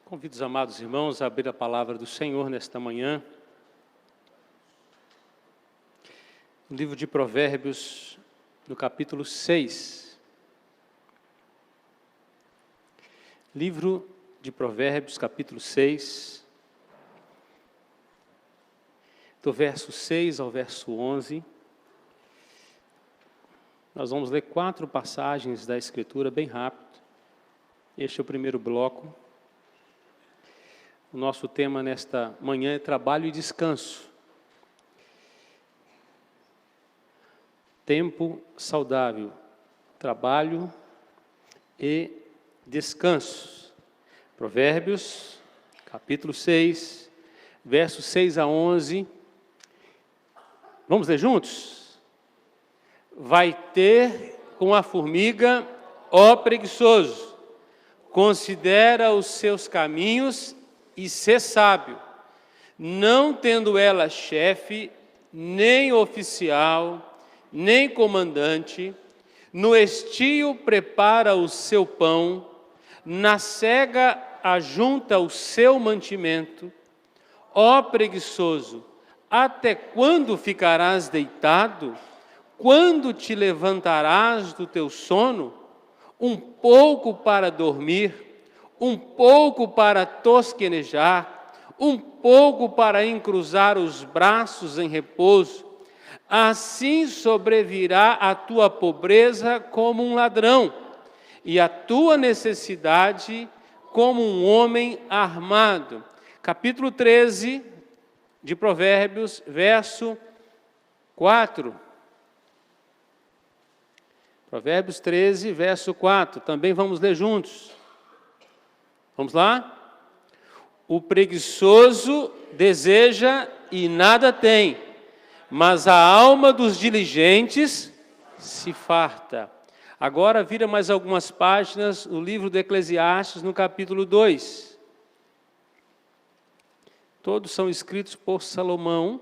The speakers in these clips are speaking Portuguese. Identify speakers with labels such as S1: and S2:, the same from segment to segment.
S1: Convido os amados irmãos a abrir a palavra do Senhor nesta manhã. No livro de Provérbios, no capítulo 6. Livro de Provérbios, capítulo 6. Do verso 6 ao verso 11. Nós vamos ler 4 passagens da Escritura bem rápido. Este é o primeiro bloco. O nosso tema nesta manhã é trabalho e descanso. Tempo saudável, trabalho e descanso. Provérbios, capítulo 6, versos 6 a 11. Vamos ler juntos? Vai ter com a formiga, ó preguiçoso, considera os seus caminhos e ser sábio, não tendo ela chefe, nem oficial, nem comandante, no estio prepara o seu pão, na cega ajunta o seu mantimento. Ó preguiçoso, até quando ficarás deitado? Quando te levantarás do teu sono? Um pouco para dormir, um pouco para tosquenejar, um pouco para encruzar os braços em repouso. Assim sobrevirá a tua pobreza como um ladrão, e a tua necessidade como um homem armado. Capítulo 13 de Provérbios, verso 4. Provérbios 13, verso 4. Também vamos ler juntos. Vamos lá? O preguiçoso deseja e nada tem, mas a alma dos diligentes se farta. Agora vira mais algumas páginas no livro do Eclesiastes, no capítulo 2. Todos são escritos por Salomão,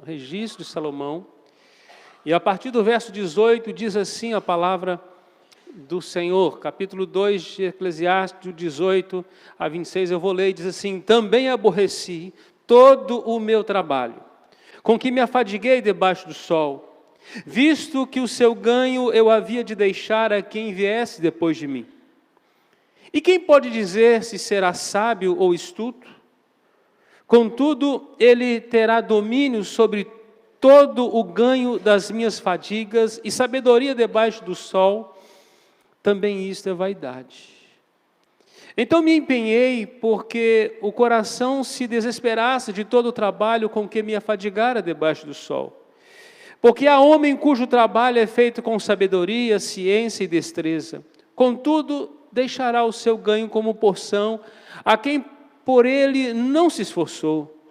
S1: registro de Salomão. E a partir do verso 18 diz assim a palavra do Senhor, capítulo 2 de Eclesiastes, 18 a 26, eu vou ler e diz assim: também aborreci todo o meu trabalho, com que me afadiguei debaixo do sol, visto que o seu ganho eu havia de deixar a quem viesse depois de mim. E quem pode dizer se será sábio ou astuto? Contudo, ele terá domínio sobre todo o ganho das minhas fadigas e sabedoria debaixo do sol. Também isto é vaidade. Então me empenhei, porque o coração se desesperasse de todo o trabalho com que me afadigara debaixo do sol. Porque há homem cujo trabalho é feito com sabedoria, ciência e destreza. Contudo, deixará o seu ganho como porção a quem por ele não se esforçou.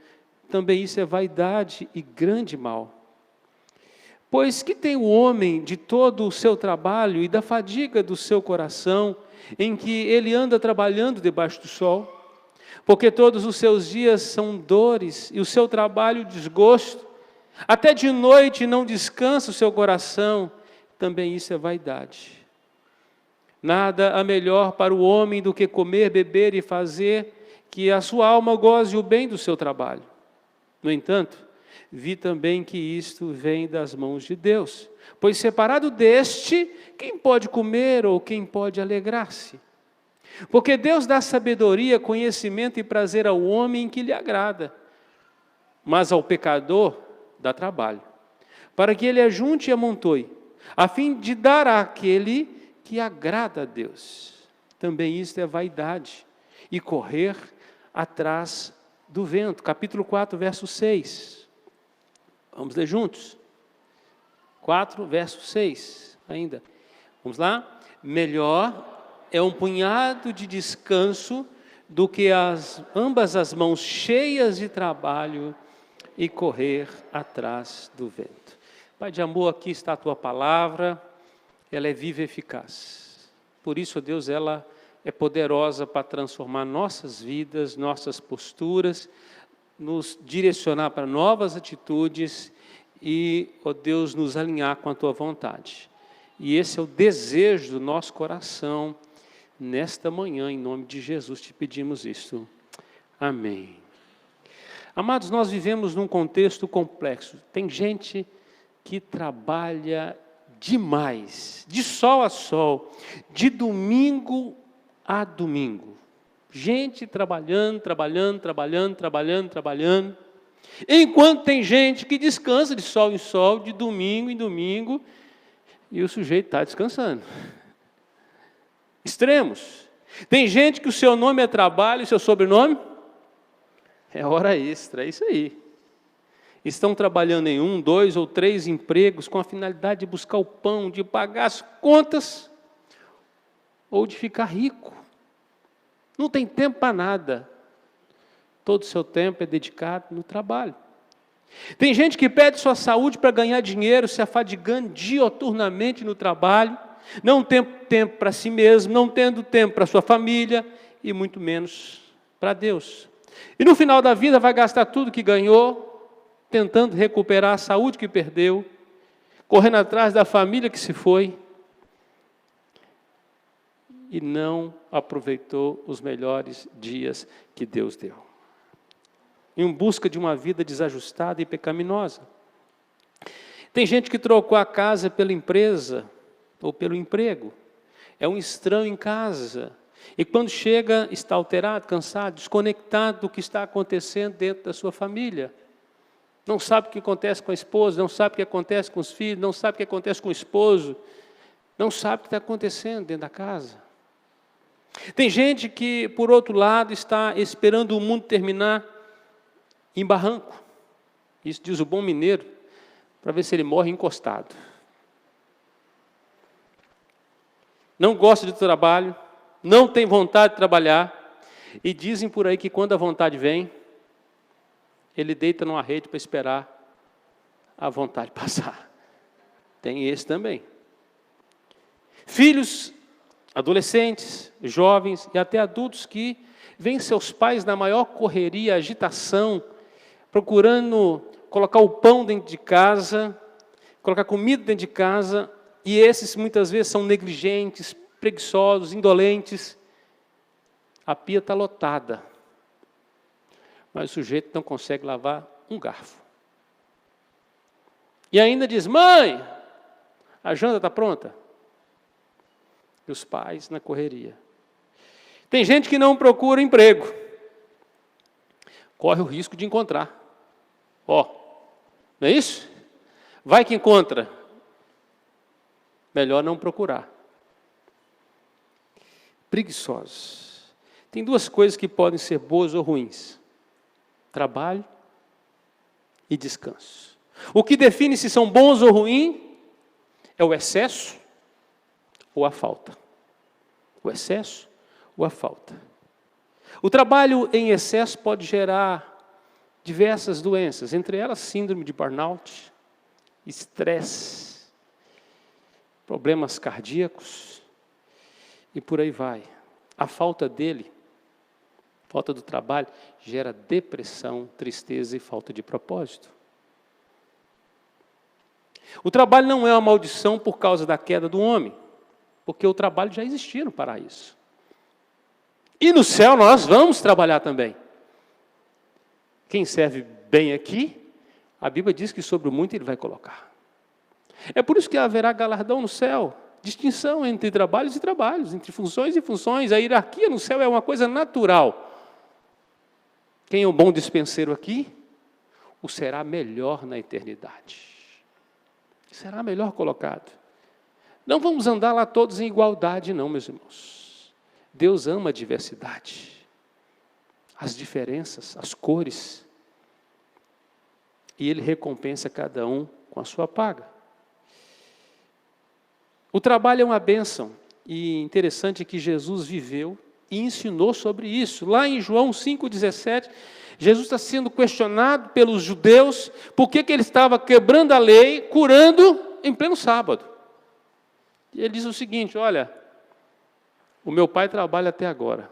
S1: Também isso é vaidade e grande mal. Pois que tem o homem de todo o seu trabalho e da fadiga do seu coração, em que ele anda trabalhando debaixo do sol? Porque todos os seus dias são dores e o seu trabalho desgosto. Até de noite não descansa o seu coração. Também isso é vaidade. Nada há melhor para o homem do que comer, beber e fazer que a sua alma goze o bem do seu trabalho. No entanto, vi também que isto vem das mãos de Deus. Pois separado deste, quem pode comer ou quem pode alegrar-se? Porque Deus dá sabedoria, conhecimento e prazer ao homem que lhe agrada. Mas ao pecador dá trabalho, para que ele ajunte e amontoe, a fim de dar àquele que agrada a Deus. Também isto é vaidade e correr atrás do vento. Capítulo 4, verso 6. Vamos ler juntos? 4, verso 6 ainda. Vamos lá? Melhor é um punhado de descanso do que ambas as mãos cheias de trabalho e correr atrás do vento. Pai de amor, aqui está a Tua palavra, ela é viva e eficaz. Por isso, Deus, ela é poderosa para transformar nossas vidas, nossas posturas, nos direcionar para novas atitudes e, ó Deus, nos alinhar com a Tua vontade. E esse é o desejo do nosso coração nesta manhã, em nome de Jesus, te pedimos isso. Amém. Amados, nós vivemos num contexto complexo. Tem gente que trabalha demais, de sol a sol, de domingo a domingo. Gente trabalhando. Enquanto tem gente que descansa de sol em sol, de domingo em domingo, e o sujeito está descansando. Extremos. Tem gente que o seu nome é trabalho e o seu sobrenome é hora extra, é isso aí. Estão trabalhando em 1, 2 ou 3 empregos com a finalidade de buscar o pão, de pagar as contas ou de ficar rico. Não tem tempo para nada. Todo o seu tempo é dedicado no trabalho. Tem gente que perde sua saúde para ganhar dinheiro, se afadigando dioturnamente no trabalho, não tendo tempo para si mesmo, não tendo tempo para sua família e muito menos para Deus. E no final da vida vai gastar tudo que ganhou, tentando recuperar a saúde que perdeu, correndo atrás da família que se foi, e não aproveitou os melhores dias que Deus deu. Em busca de uma vida desajustada e pecaminosa. Tem gente que trocou a casa pela empresa ou pelo emprego. É um estranho em casa. E quando chega, está alterado, cansado, desconectado do que está acontecendo dentro da sua família. Não sabe o que acontece com a esposa, não sabe o que acontece com os filhos, não sabe o que acontece com o esposo, não sabe o que está acontecendo dentro da casa. Tem gente que, por outro lado, está esperando o mundo terminar em barranco. Isso diz o bom mineiro, para ver se ele morre encostado. Não gosta de trabalho, não tem vontade de trabalhar, e dizem por aí que quando a vontade vem, ele deita numa rede para esperar a vontade passar. Tem esse também. Filhos, adolescentes, jovens e até adultos que veem seus pais na maior correria, agitação, procurando colocar o pão dentro de casa, colocar comida dentro de casa, e esses muitas vezes são negligentes, preguiçosos, indolentes. A pia está lotada, mas o sujeito não consegue lavar um garfo. E ainda diz: mãe, a janta está pronta? E os pais na correria. Tem gente que não procura emprego, corre o risco de encontrar. Não é isso? Vai que encontra. Melhor não procurar. Preguiçosos. Tem duas coisas que podem ser boas ou ruins: trabalho e descanso. O que define se são bons ou ruins é o excesso ou a falta. O excesso ou a falta. O trabalho em excesso pode gerar diversas doenças, entre elas síndrome de burnout, estresse, problemas cardíacos e por aí vai. A falta dele, falta do trabalho, gera depressão, tristeza e falta de propósito. O trabalho não é uma maldição por causa da queda do homem, porque o trabalho já existia no paraíso. E no céu nós vamos trabalhar também. Quem serve bem aqui, a Bíblia diz que sobre o muito ele vai colocar. É por isso que haverá galardão no céu, distinção entre trabalhos e trabalhos, entre funções e funções. A hierarquia no céu é uma coisa natural. Quem é um bom dispenseiro aqui, o será melhor na eternidade. Será melhor colocado. Não vamos andar lá todos em igualdade, não, meus irmãos. Deus ama a diversidade, as diferenças, as cores. E Ele recompensa cada um com a sua paga. O trabalho é uma bênção. E interessante que Jesus viveu e ensinou sobre isso. Lá em João 5,17, Jesus está sendo questionado pelos judeus por que ele estava quebrando a lei, curando em pleno sábado. E ele diz o seguinte: olha, o meu pai trabalha até agora.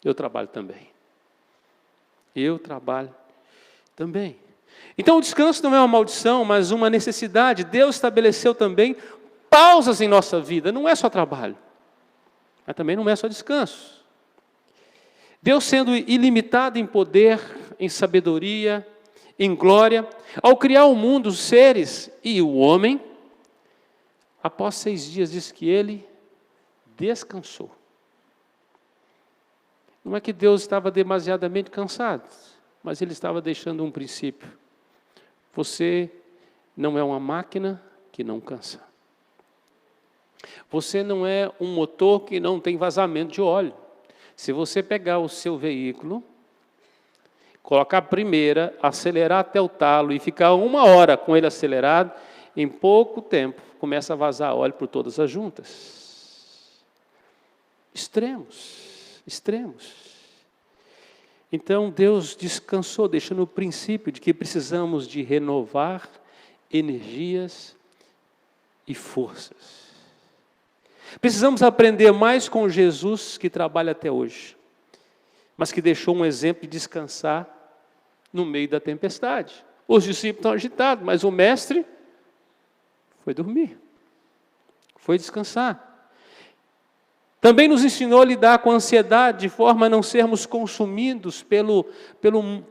S1: Eu trabalho também. Eu trabalho também. Então o descanso não é uma maldição, mas uma necessidade. Deus estabeleceu também pausas em nossa vida, não é só trabalho. Mas também não é só descanso. Deus sendo ilimitado em poder, em sabedoria, em glória, ao criar o mundo, os seres e o homem, após 6 dias diz que ele descansou. Não é que Deus estava demasiadamente cansado, mas ele estava deixando um princípio. Você não é uma máquina que não cansa. Você não é um motor que não tem vazamento de óleo. Se você pegar o seu veículo, colocar a primeira, acelerar até o talo e ficar 1 hora com ele acelerado, em pouco tempo começa a vazar óleo por todas as juntas. Extremos, extremos. Então Deus descansou, deixando o princípio de que precisamos de renovar energias e forças. Precisamos aprender mais com Jesus, que trabalha até hoje, mas que deixou um exemplo de descansar no meio da tempestade. Os discípulos estão agitados, mas o mestre foi dormir, foi descansar. Também nos ensinou a lidar com a ansiedade, de forma a não sermos consumidos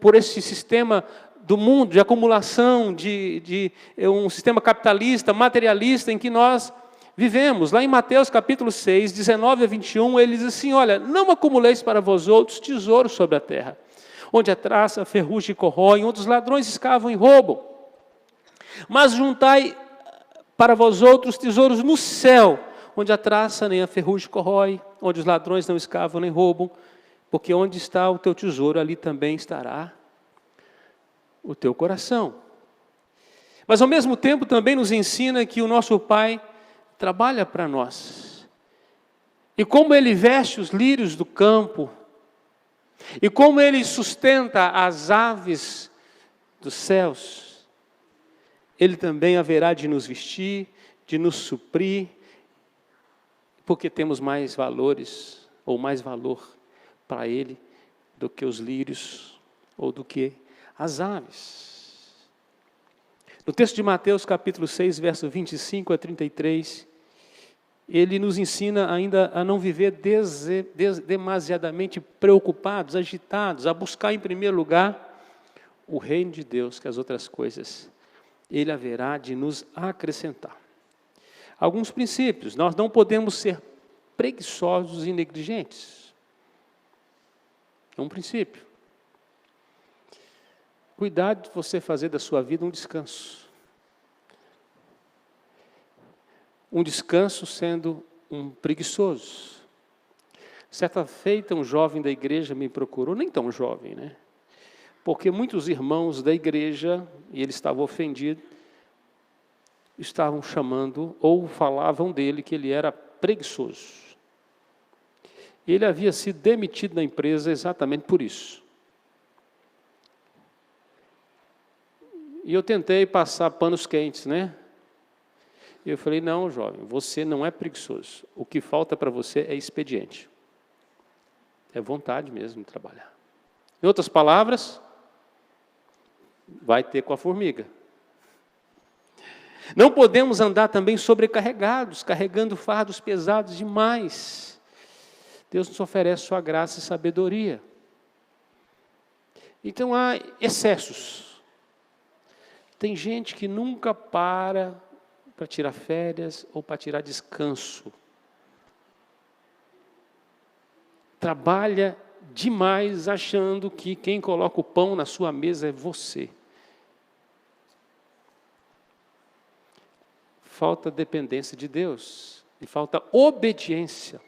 S1: por esse sistema do mundo, de acumulação, de um sistema capitalista, materialista, em que nós vivemos. Lá em Mateus capítulo 6, 19 a 21, ele diz assim, olha, não acumuleis para vós outros tesouros sobre a terra, onde a traça, a ferrugem corroem, onde os ladrões escavam e roubam. Mas juntai para vós outros tesouros no céu, onde a traça nem a ferrugem corrói, onde os ladrões não escavam nem roubam, porque onde está o teu tesouro, ali também estará o teu coração. Mas ao mesmo tempo também nos ensina que o nosso Pai trabalha para nós. E como Ele veste os lírios do campo, e como Ele sustenta as aves dos céus, Ele também haverá de nos vestir, de nos suprir, porque temos mais valores, ou mais valor para Ele, do que os lírios, ou do que as aves. No texto de Mateus, capítulo 6, verso 25 a 33, ele nos ensina ainda a não viver demasiadamente preocupados, agitados, a buscar em primeiro lugar o reino de Deus, que as outras coisas Ele haverá de nos acrescentar. Alguns princípios: nós não podemos ser preguiçosos e negligentes. É um princípio. Cuidado de você fazer da sua vida um descanso. Um descanso sendo um preguiçoso. Certa feita, um jovem da igreja me procurou, nem tão jovem, né? Porque muitos irmãos da igreja, e ele estava ofendido, estavam chamando, ou falavam dele, que ele era preguiçoso. Ele havia sido demitido da empresa exatamente por isso. E eu tentei passar panos quentes, né? E eu falei, não, jovem, você não é preguiçoso. O que falta para você é expediente. É vontade mesmo de trabalhar. Em outras palavras, vai ter com a formiga. Não podemos andar também sobrecarregados, carregando fardos pesados demais. Deus nos oferece sua graça e sabedoria. Então há excessos. Tem gente que nunca para tirar férias ou para tirar descanso. Trabalha demais achando que quem coloca o pão na sua mesa é você. Falta dependência de Deus e falta obediência.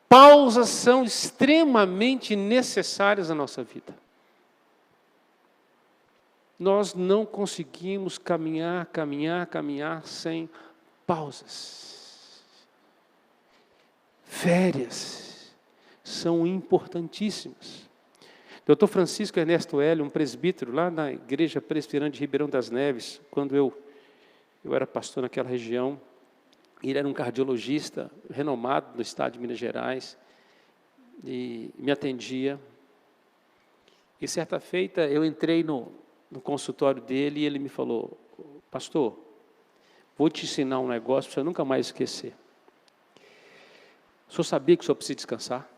S1: Pausas são extremamente necessárias na nossa vida. Nós não conseguimos caminhar sem pausas. Férias são importantíssimas. Dr. Francisco Ernesto Hélio, um presbítero lá na Igreja Presbiteriana de Ribeirão das Neves, quando eu era pastor naquela região, ele era um cardiologista renomado no estado de Minas Gerais, e me atendia. E certa feita eu entrei no consultório dele e ele me falou, pastor, vou te ensinar um negócio para você nunca mais esquecer. O senhor sabia que o senhor precisa descansar?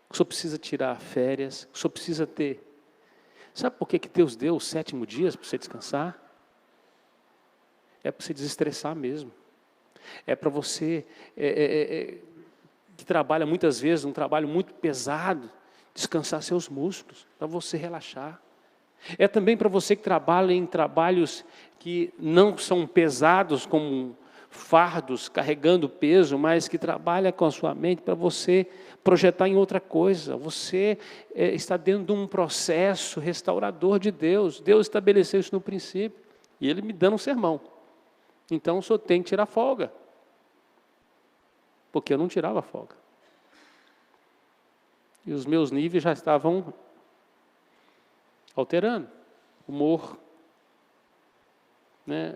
S1: O senhor precisa tirar férias? O senhor precisa ter... Sabe por que Deus deu os 7 dias para você descansar? É para você desestressar mesmo. É para você que trabalha muitas vezes, um trabalho muito pesado, descansar seus músculos, para você relaxar. É também para você que trabalha em trabalhos que não são pesados, como fardos, carregando peso, mas que trabalha com a sua mente para você projetar em outra coisa. Você está dentro de um processo restaurador de Deus. Deus estabeleceu isso no princípio. E Ele me dando um sermão. Então o senhor tem que tirar folga. Porque eu não tirava folga. E os meus níveis já estavam alterando. Humor, né?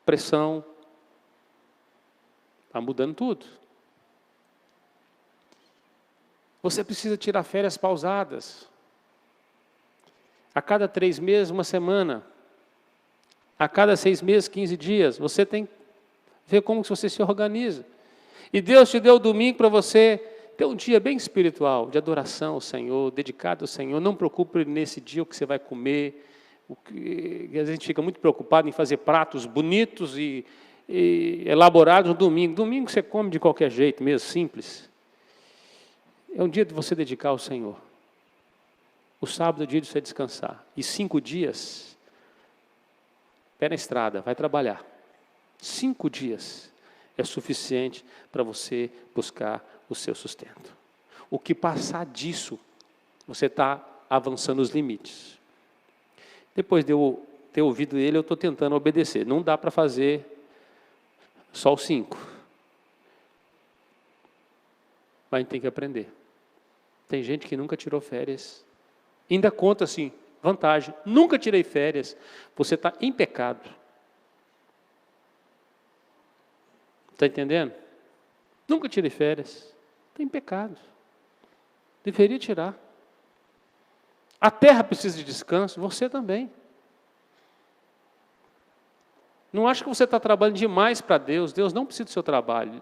S1: Pressão. Está mudando tudo. Você precisa tirar férias pausadas. A cada 3 meses, 1 semana. A cada 6 meses, 15 dias. Você tem que ver como você se organiza. E Deus te deu o domingo para você ter um dia bem espiritual, de adoração ao Senhor, dedicado ao Senhor. Não preocupe nesse dia o que você vai comer. A gente fica muito preocupado em fazer pratos bonitos e elaborados no domingo. Domingo você come de qualquer jeito, mesmo simples. É um dia de você dedicar ao Senhor. O sábado é o dia de você descansar. E 5 dias, pé na estrada, vai trabalhar. 5 dias é suficiente para você buscar o seu sustento. O que passar disso, você está avançando os limites. Depois de eu ter ouvido ele, eu estou tentando obedecer. Não dá para fazer só os 5. Mas a gente tem que aprender. Tem gente que nunca tirou férias. Ainda conta assim, vantagem. Nunca tirei férias. Você está em pecado. Está entendendo? Nunca tirei férias. Está em pecado. Deveria tirar. A terra precisa de descanso, você também. Não acha que você está trabalhando demais para Deus. Deus não precisa do seu trabalho.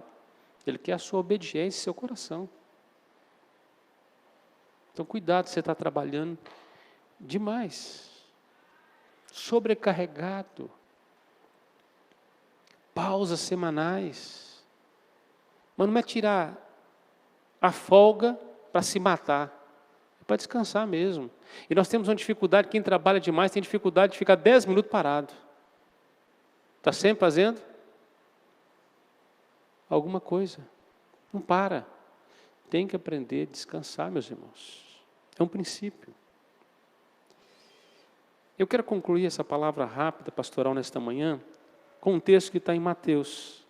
S1: Ele quer a sua obediência, seu coração. Então, cuidado, você está trabalhando demais. Sobrecarregado. Pausas semanais. Mas não é tirar a folga para se matar. É para descansar mesmo. E nós temos uma dificuldade, quem trabalha demais tem dificuldade de ficar 10 minutos parado. Está sempre fazendo alguma coisa. Não para. Tem que aprender a descansar, meus irmãos. É um princípio. Eu quero concluir essa palavra rápida, pastoral, nesta manhã, com um texto que está em Mateus.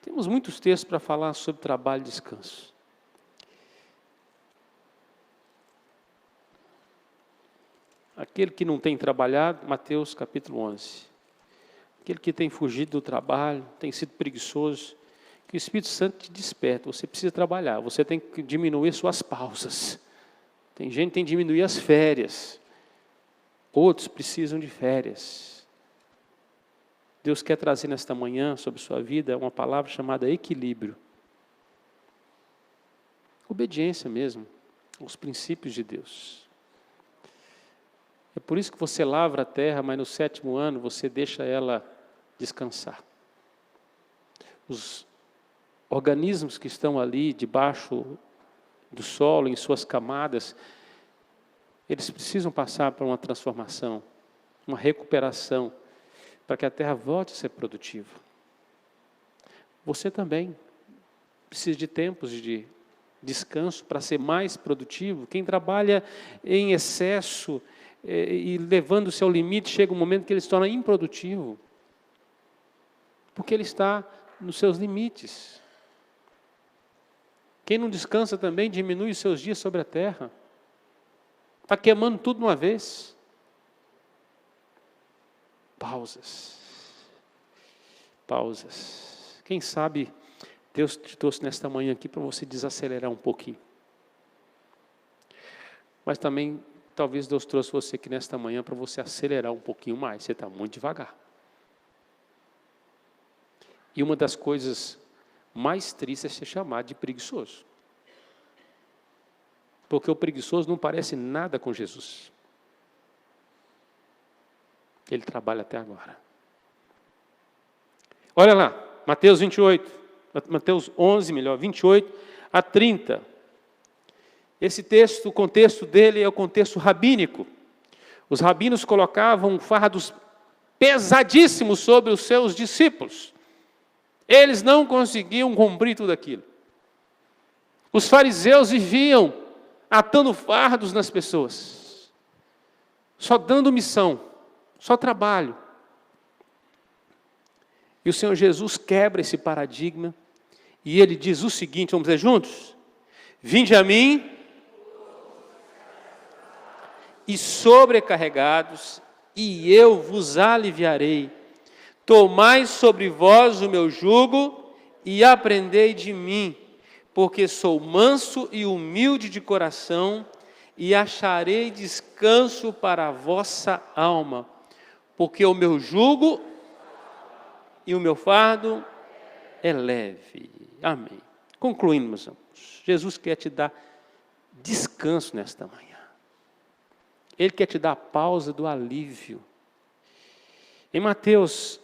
S1: Temos muitos textos para falar sobre trabalho e descanso. Aquele que não tem trabalhado, Mateus capítulo 11. Aquele que tem fugido do trabalho, tem sido preguiçoso, que o Espírito Santo te desperta. Você precisa trabalhar, você tem que diminuir suas pausas. Tem gente que tem que diminuir as férias. Outros precisam de férias. Deus quer trazer nesta manhã sobre sua vida uma palavra chamada equilíbrio. Obediência mesmo aos princípios de Deus. É por isso que você lavra a terra, mas no 7º ano você deixa ela descansar. Os organismos que estão ali debaixo do solo, em suas camadas, eles precisam passar por uma transformação, uma recuperação, para que a terra volte a ser produtiva. Você também precisa de tempos de descanso para ser mais produtivo. Quem trabalha em excesso e levando-se ao limite, chega um momento que ele se torna improdutivo, porque ele está nos seus limites. Quem não descansa também diminui os seus dias sobre a terra. Está queimando tudo de uma vez. Pausas. Pausas. Quem sabe Deus te trouxe nesta manhã aqui para você desacelerar um pouquinho. Mas também, talvez Deus trouxe você aqui nesta manhã para você acelerar um pouquinho mais. Você está muito devagar. E uma das coisas mais triste é ser chamado de preguiçoso. Porque o preguiçoso não parece nada com Jesus. Ele trabalha até agora. Olha lá, Mateus 11, 28 a 30. Esse texto, o contexto dele é o contexto rabínico. Os rabinos colocavam fardos pesadíssimos sobre os seus discípulos. Eles não conseguiam cumprir tudo aquilo. Os fariseus viviam atando fardos nas pessoas, só dando missão, só trabalho. E o Senhor Jesus quebra esse paradigma, e Ele diz o seguinte, vamos dizer juntos? Vinde a mim, e sobrecarregados, e eu vos aliviarei. Tomai sobre vós o meu jugo, e aprendei de mim, porque sou manso e humilde de coração, e acharei descanso para a vossa alma, porque o meu jugo e o meu fardo é leve. Amém. Concluindo, meus irmãos, Jesus quer te dar descanso nesta manhã. Ele quer te dar a pausa do alívio. Em Mateus,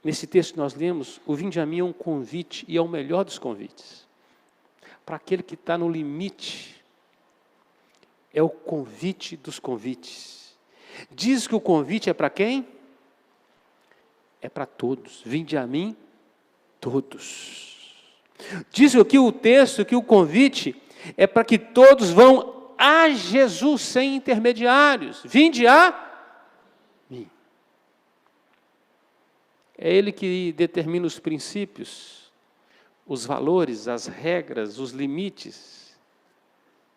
S1: nesse texto que nós lemos, o vinde a mim é um convite, e é o melhor dos convites. Para aquele que está no limite, é o convite dos convites. Diz que o convite é para quem? É para todos. Vinde a mim, todos. Diz aqui o texto que o convite é para que todos vão a Jesus sem intermediários. Vinde a mim. É Ele que determina os princípios, os valores, as regras, os limites.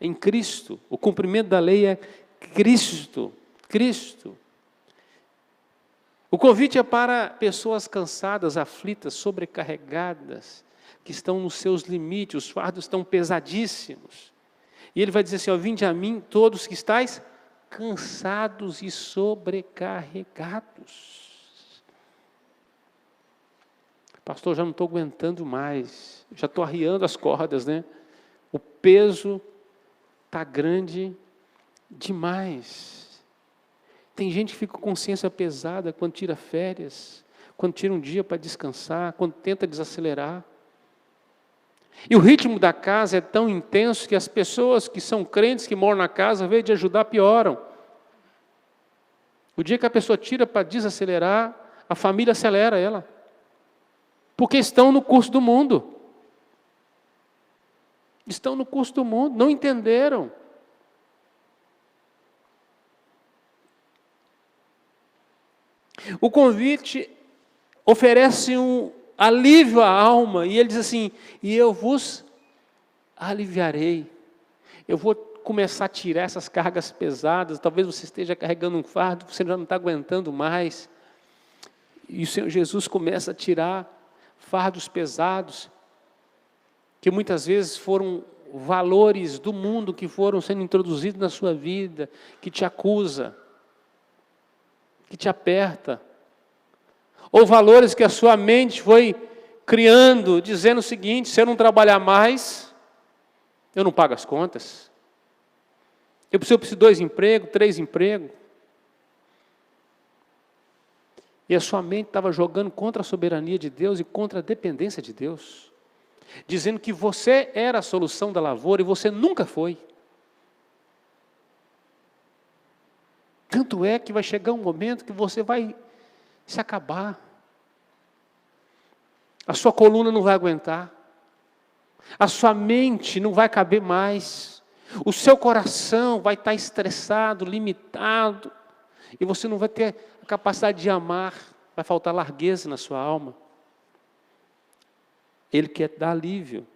S1: Em Cristo. O cumprimento da lei é Cristo. Cristo. O convite é para pessoas cansadas, aflitas, sobrecarregadas, que estão nos seus limites, os fardos estão pesadíssimos. E Ele vai dizer assim, ó, vinde a mim todos que estáis cansados e sobrecarregados. Pastor, já não estou aguentando mais, já estou arriando as cordas, né? O peso está grande demais. Tem gente que fica com consciência pesada quando tira férias, quando tira um dia para descansar, quando tenta desacelerar. E o ritmo da casa é tão intenso que as pessoas que são crentes, que moram na casa, ao invés de ajudar, pioram. O dia que a pessoa tira para desacelerar, a família acelera ela. Porque estão no curso do mundo. Estão no curso do mundo, não entenderam. O convite oferece um alívio à alma, e Ele diz assim, e eu vos aliviarei. Eu vou começar a tirar essas cargas pesadas, talvez você esteja carregando um fardo, você já não está aguentando mais. E o Senhor Jesus começa a tirar fardos pesados, que muitas vezes foram valores do mundo que foram sendo introduzidos na sua vida, que te acusa, que te aperta, ou valores que a sua mente foi criando, dizendo o seguinte, se eu não trabalhar mais, eu não pago as contas, eu preciso de 2 empregos, 3 empregos, e a sua mente estava jogando contra a soberania de Deus e contra a dependência de Deus, dizendo que você era a solução da lavoura e você nunca foi. Tanto é que vai chegar um momento que você vai se acabar. A sua coluna não vai aguentar. A sua mente não vai caber mais. O seu coração vai estar estressado, limitado. E você não vai ter a capacidade de amar. Vai faltar largueza na sua alma. Ele quer dar alívio.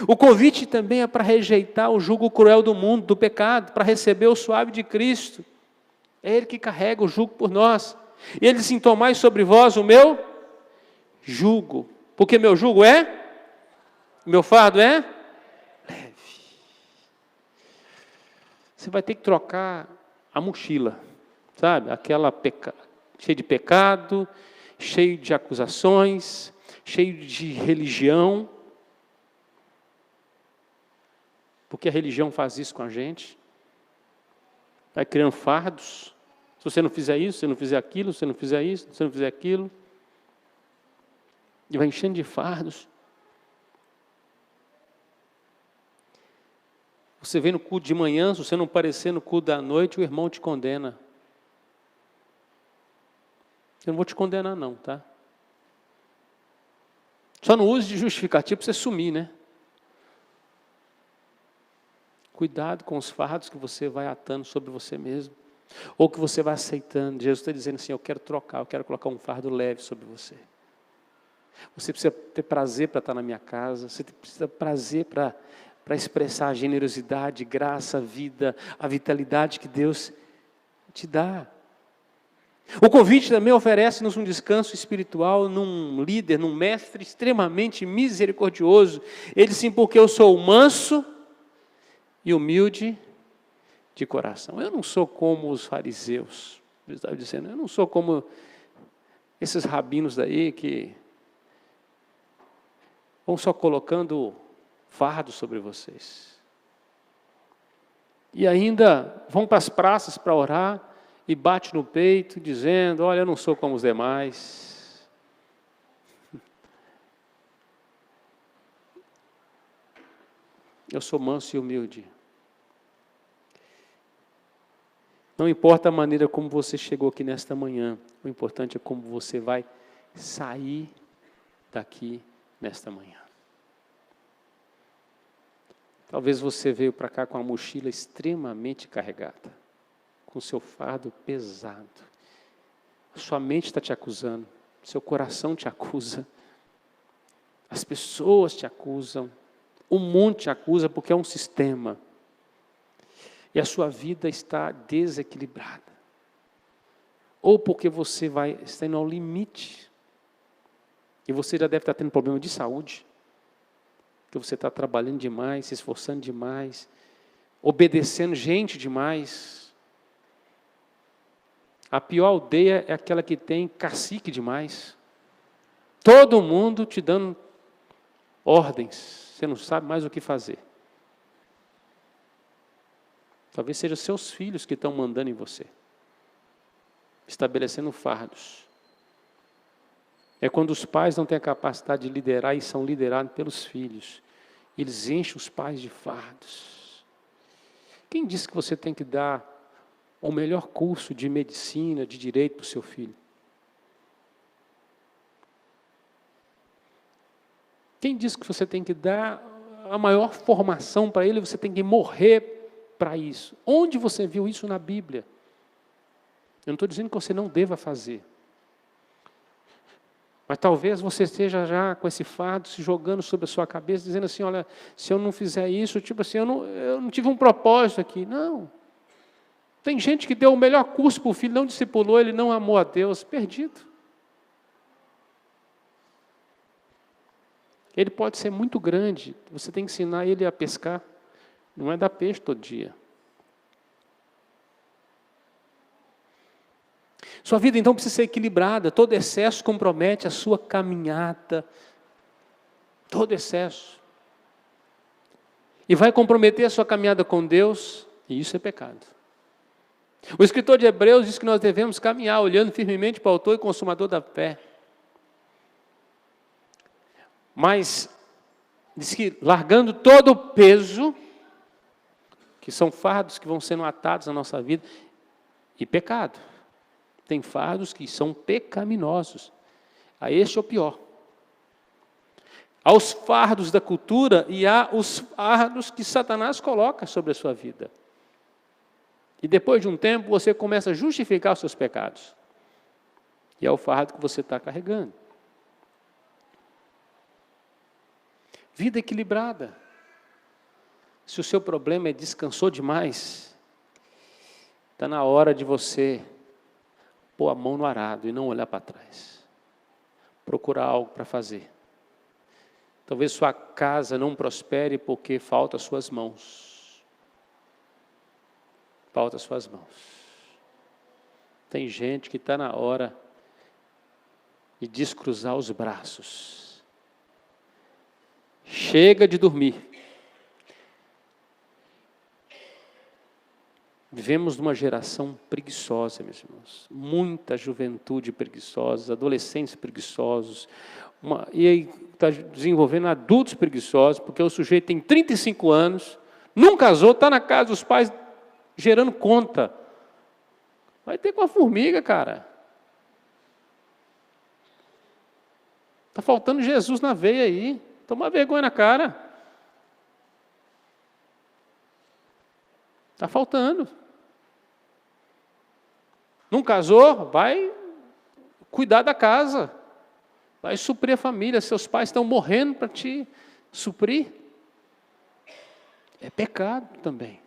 S1: O convite também é para rejeitar o jugo cruel do mundo, do pecado, para receber o suave de Cristo. É Ele que carrega o jugo por nós. E Ele diz assim, tomai sobre vós o meu jugo. Porque meu jugo meu fardo é leve. Você vai ter que trocar a mochila, sabe? Aquela cheia de pecado, cheio de acusações, cheio de religião. Porque a religião faz isso com a gente. Vai criando fardos. Se você não fizer isso, se você não fizer aquilo, se você não fizer isso, se você não fizer aquilo. E vai enchendo de fardos. Você vem no culto de manhã, se você não aparecer no culto da noite, o irmão te condena. Eu não vou te condenar não, tá? Só não use de justificativo para você sumir, né? Cuidado com os fardos que você vai atando sobre você mesmo. Ou que você vai aceitando. Jesus está dizendo assim, eu quero trocar, eu quero colocar um fardo leve sobre você. Você precisa ter prazer para estar na minha casa. Você precisa ter prazer para expressar a generosidade, graça, a vida, a vitalidade que Deus te dá. O convite também oferece-nos um descanso espiritual num líder, num mestre extremamente misericordioso. Ele sim, porque eu sou manso e humilde de coração. Eu não sou como os fariseus. Ele estava dizendo, eu não sou como esses rabinos daí que vão só colocando fardo sobre vocês. E ainda vão para as praças para orar e bate no peito dizendo, olha, eu não sou como os demais. Eu sou manso e humilde. Não importa a maneira como você chegou aqui nesta manhã, o importante é como você vai sair daqui nesta manhã. Talvez você veio para cá com a mochila extremamente carregada, com o seu fardo pesado. Sua mente está te acusando, seu coração te acusa, as pessoas te acusam, o mundo te acusa porque é um sistema. E a sua vida está desequilibrada. Ou porque você está indo ao limite. E você já deve estar tendo problema de saúde. Que você está trabalhando demais, se esforçando demais, obedecendo gente demais. A pior aldeia é aquela que tem cacique demais. Todo mundo te dando ordens. Você não sabe mais o que fazer. Talvez sejam seus filhos que estão mandando em você, estabelecendo fardos. É quando os pais não têm a capacidade de liderar e são liderados pelos filhos. Eles enchem os pais de fardos. Quem disse que você tem que dar o melhor curso de medicina, de direito para o seu filho? Quem disse que você tem que dar a maior formação para ele, você tem que morrer para isso? Onde você viu isso na Bíblia? Eu não estou dizendo que você não deva fazer. Mas talvez você esteja já com esse fardo se jogando sobre a sua cabeça, dizendo assim, olha, se eu não fizer isso, tipo assim, eu não tive um propósito aqui. Não. Tem gente que deu o melhor curso para o filho, não discipulou, ele não amou a Deus, perdido. Ele pode ser muito grande, você tem que ensinar ele a pescar. Não é dar peixe todo dia. Sua vida, então, precisa ser equilibrada. Todo excesso compromete a sua caminhada. Todo excesso. E vai comprometer a sua caminhada com Deus, e isso é pecado. O escritor de Hebreus diz que nós devemos caminhar, olhando firmemente para o autor e consumador da fé. Mas, diz que largando todo o peso, que são fardos que vão sendo atados na nossa vida, e pecado. Tem fardos que são pecaminosos. A este é o pior. Há os fardos da cultura e há os fardos que Satanás coloca sobre a sua vida. E depois de um tempo você começa a justificar os seus pecados. E é o fardo que você está carregando. Vida equilibrada. Se o seu problema é descansou demais, está na hora de você pôr a mão no arado e não olhar para trás. Procurar algo para fazer. Talvez sua casa não prospere porque falta as suas mãos. Falta as suas mãos. Tem gente que está na hora de descruzar os braços. Chega de dormir. Vivemos numa geração preguiçosa, meus irmãos. Muita juventude preguiçosa, adolescentes preguiçosos. E aí está desenvolvendo adultos preguiçosos, porque o sujeito tem 35 anos, não casou, está na casa dos pais gerando conta. Vai ter com a formiga, cara. Está faltando Jesus na veia aí. Toma vergonha na cara. Está faltando. Não casou? Vai cuidar da casa. Vai suprir a família. Seus pais estão morrendo para te suprir. É pecado também.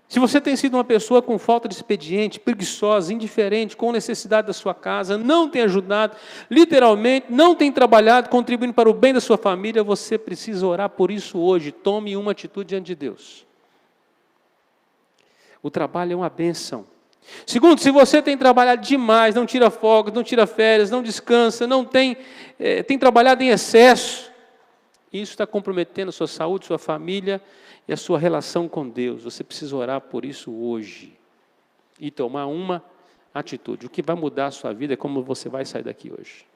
S1: Se você tem sido uma pessoa com falta de expediente, preguiçosa, indiferente, com necessidade da sua casa, não tem ajudado, literalmente, não tem trabalhado, contribuindo para o bem da sua família, você precisa orar por isso hoje. Tome uma atitude diante de Deus. O trabalho é uma bênção. Segundo, se você tem trabalhado demais, não tira folga, não tira férias, não descansa, não tem trabalhado em excesso, isso está comprometendo a sua saúde, sua família e a sua relação com Deus. Você precisa orar por isso hoje e tomar uma atitude. O que vai mudar a sua vida é como você vai sair daqui hoje.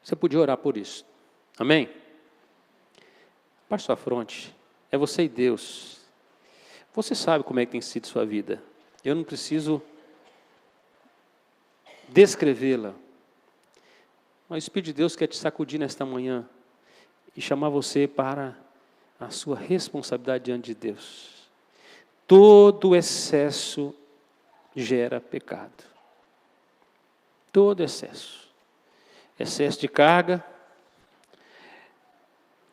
S1: Você podia orar por isso. Amém? Para sua fronte. É você e Deus. Você sabe como é que tem sido sua vida. Eu não preciso descrevê-la. Mas o Espírito de Deus quer te sacudir nesta manhã e chamar você para a sua responsabilidade diante de Deus. Todo excesso gera pecado. Todo excesso. Excesso de carga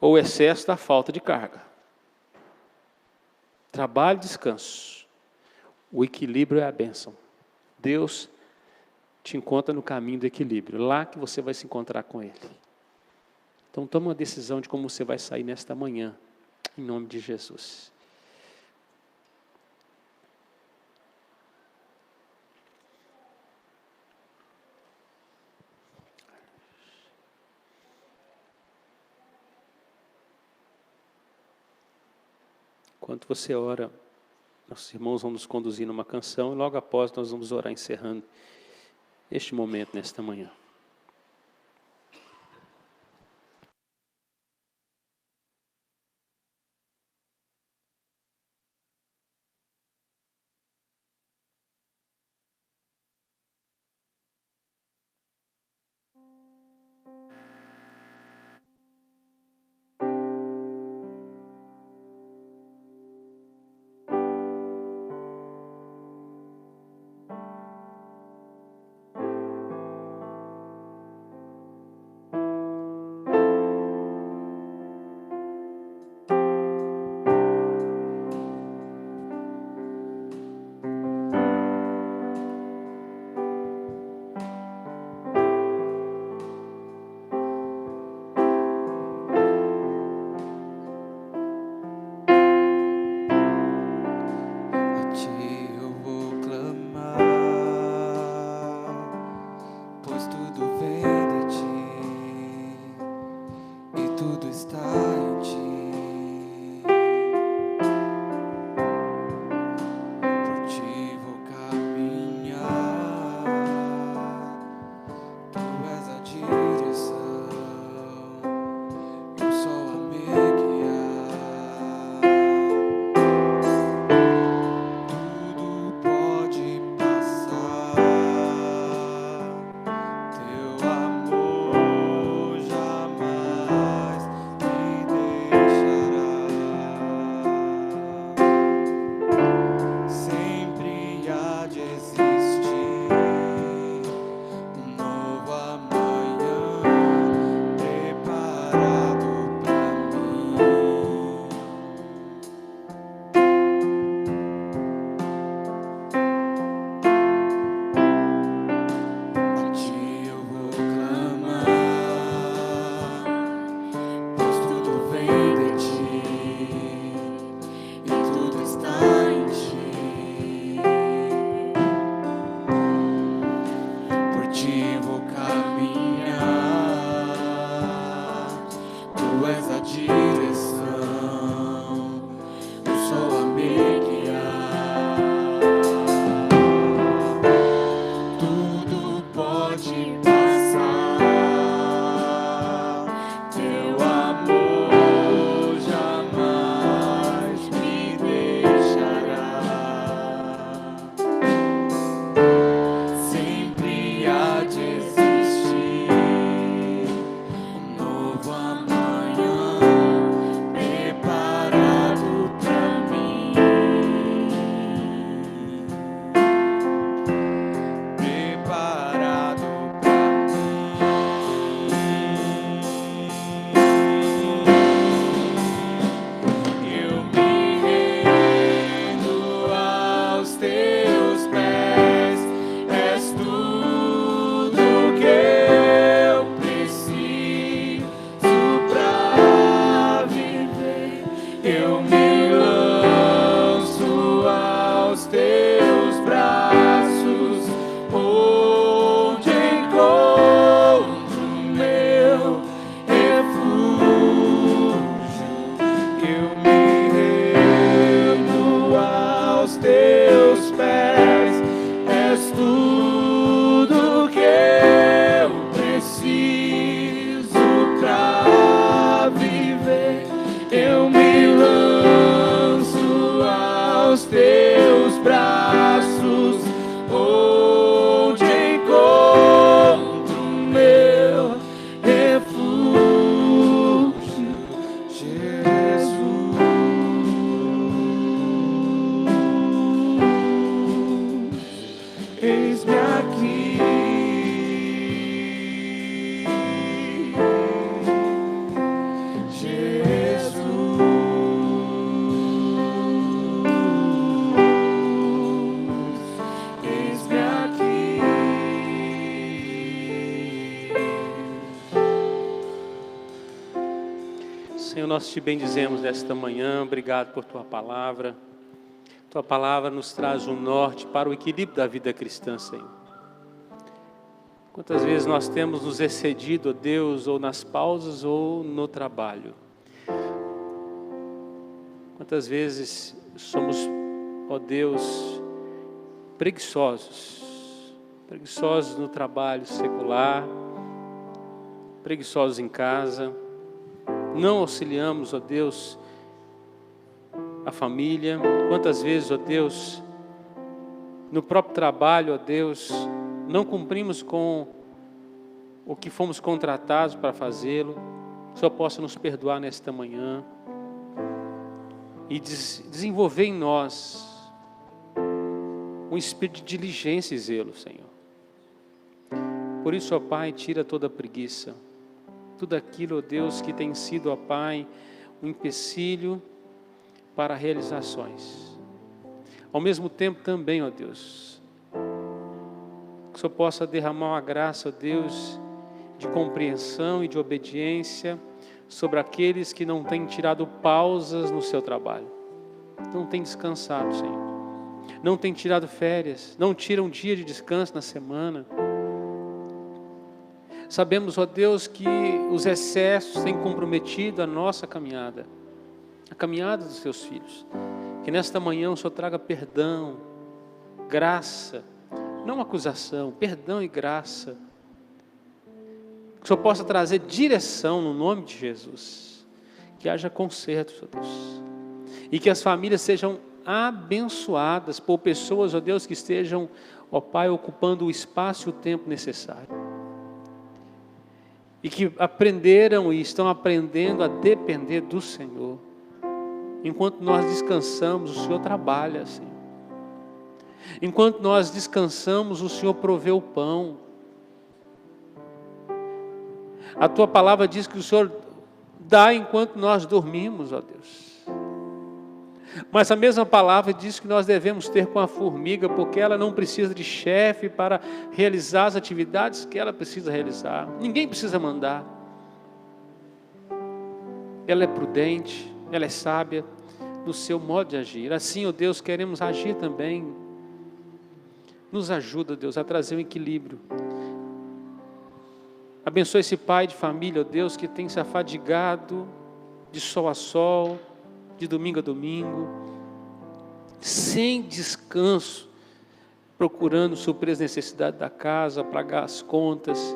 S1: ou excesso da falta de carga. Trabalho e descanso. O equilíbrio é a bênção. Deus te encontra no caminho do equilíbrio. Lá que você vai se encontrar com Ele. Então toma uma decisão de como você vai sair nesta manhã. Em nome de Jesus. Enquanto você ora, nossos irmãos vão nos conduzir numa canção e logo após nós vamos orar encerrando este momento nesta manhã.
S2: morte passar, teu amor jamais me deixará. Sempre há de existir um novo amanhã preparado pra mim. Preparado pra mim. Eu me rendo aos teus pés, és tudo que eu preciso pra viver. Eu me lanço aos teus braços, onde encontro meu refúgio. Eu me rendo aos teus pés, és tudo que eu preciso pra viver. Eu me lanço aos teus braços, onde encontro meu refúgio, Jesus. Eis-me aqui, Jesus. Eis-me aqui.
S1: Senhor, nós te bendizemos nesta manhã, obrigado por tua palavra. Tua palavra nos traz um norte para o equilíbrio da vida cristã, Senhor. Quantas vezes nós temos nos excedido, ó Deus, ou nas pausas ou no trabalho. Quantas vezes somos, ó Deus, preguiçosos no trabalho secular, preguiçosos em casa, não auxiliamos, ó Deus, a família. Quantas vezes, ó Deus, no próprio trabalho, ó Deus, não cumprimos com o que fomos contratados para fazê-lo. Só possa nos perdoar nesta manhã e desenvolver em nós um espírito de diligência e zelo, Senhor. Por isso, ó Pai, tira toda a preguiça, tudo aquilo, ó Deus, que tem sido, ó Pai, um empecilho para realizações. Ao mesmo tempo também, ó Deus, que o Senhor possa derramar uma graça, ó Deus, de compreensão e de obediência sobre aqueles que não têm tirado pausas no seu trabalho, não têm descansado, Senhor, não têm tirado férias, não tiram um dia de descanso na semana. Sabemos, ó Deus, que os excessos têm comprometido a nossa caminhada, a caminhada dos teus filhos. Que nesta manhã o Senhor traga perdão, graça, não acusação, perdão e graça. Que o Senhor possa trazer direção no nome de Jesus. Que haja conserto, ó Deus. E que as famílias sejam abençoadas por pessoas, ó Deus, que estejam, ó Pai, ocupando o espaço e o tempo necessário. E que aprenderam e estão aprendendo a depender do Senhor. Enquanto nós descansamos, o Senhor trabalha, Senhor. Enquanto nós descansamos, o Senhor provê o pão. A Tua palavra diz que o Senhor dá enquanto nós dormimos, ó Deus. Mas a mesma palavra diz que nós devemos ter com a formiga, porque ela não precisa de chefe para realizar as atividades que ela precisa realizar. Ninguém precisa mandar. Ela é prudente, ela é sábia no seu modo de agir. Assim, ó Deus, queremos agir também. Nos ajuda, Deus, a trazer um equilíbrio. Abençoa esse pai de família, ó Deus, que tem se afadigado de sol a sol, de domingo a domingo, sem descanso, procurando suprir as necessidades da casa, pagar as contas.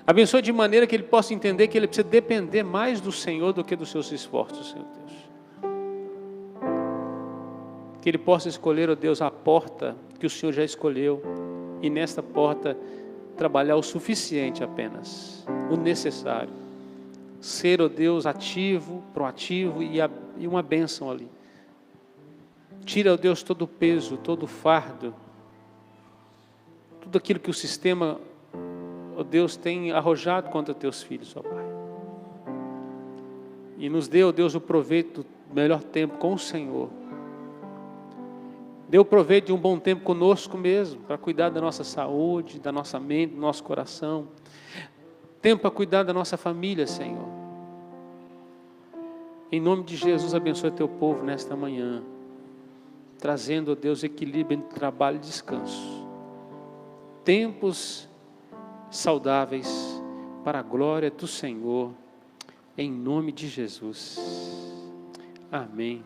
S1: Abençoe de maneira que ele possa entender que ele precisa depender mais do Senhor do que dos seus esforços, Senhor Deus. Que ele possa escolher, ó Deus, a porta que o Senhor já escolheu, e nesta porta trabalhar o suficiente apenas, o necessário. Ser, ó Deus, ativo, proativo e uma bênção ali. Tira, ó Deus, todo o peso, todo o fardo, tudo aquilo que o sistema, ó Deus, tem arrojado contra teus filhos, ó Pai. E nos dê, ó Deus, o proveito do melhor tempo com o Senhor. Dê o proveito de um bom tempo conosco mesmo, para cuidar da nossa saúde, da nossa mente, do nosso coração. Tempo para cuidar da nossa família, Senhor. Em nome de Jesus, abençoe teu povo nesta manhã, trazendo, ó Deus, equilíbrio entre trabalho e descanso. Tempos saudáveis para a glória do Senhor, em nome de Jesus. Amém.